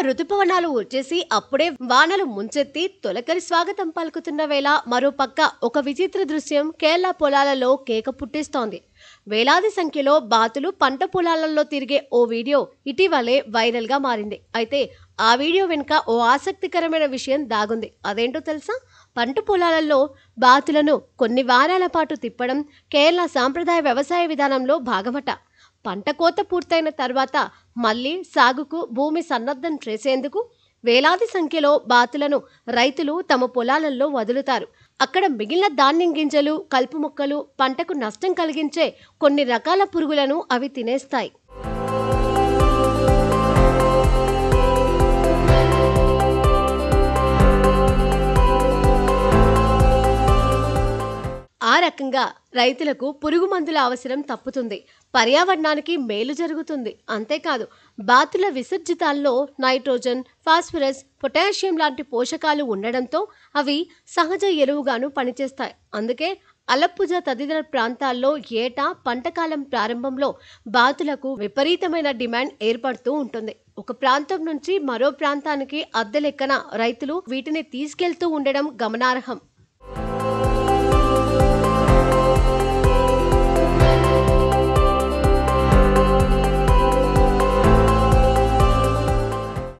ఋతుపవనాలు వచ్చేసి అప్పుడే వానలు ముంచెత్తి తొలకరి స్వాగతం పలుకుతున్న వేళ మరోపక్క ఒక విచిత్ర దృశ్యం కేరళ పొలాలలో కేక పుట్టిస్తోంది. వేలాది సంఖ్యలో బాతులు పంట పొలాలలో తిరిగే ఓ వీడియో ఇటీవలే వైరల్ గా మారింది. అయితే ఆ వీడియో వెనుక ఓ ఆసక్తికరమైన విషయం దాగుంది. అదేంటో తెలుసా? పంట పొలాలలో బాతులను కొన్ని వారాల పాటు తిప్పడం కేరళ సాంప్రదాయ వ్యవసాయ విధానంలో భాగమట. పంట కోత పూర్తయిన తర్వాత మళ్లీ సాగుకు భూమి సన్నద్ధం చేసేందుకు వేలాది సంఖ్యలో బాతులను రైతులు తమ పొలాలలో వదులుతారు. అక్కడ మిగిలిన ధాన్యం గింజలు, కలుపు మొక్కలు, పంటకు నష్టం కలిగించే కొన్ని రకాల పురుగులను అవి తినేస్తాయి. ఆ రకంగా రైతులకు పురుగు మందుల అవసరం తప్పుతుంది, పర్యావరణానికి మేలు జరుగుతుంది. అంతేకాదు, బాతుల విసర్జితాల్లో నైట్రోజన్, ఫాస్ఫరస్, పొటాషియం లాంటి పోషకాలు ఉండడంతో అవి సహజ ఎరువుగాను పనిచేస్తాయి. అందుకే అలప్పుజ తదితర ప్రాంతాల్లో ఏటా పంటకాలం ప్రారంభంలో బాతులకు విపరీతమైన డిమాండ్ ఏర్పడుతూ ఉంటుంది. ఒక ప్రాంతం నుంచి మరో ప్రాంతానికి అద్దె లెక్కన రైతులు వీటిని తీసుకెళ్తూ ఉండడం గమనార్హం.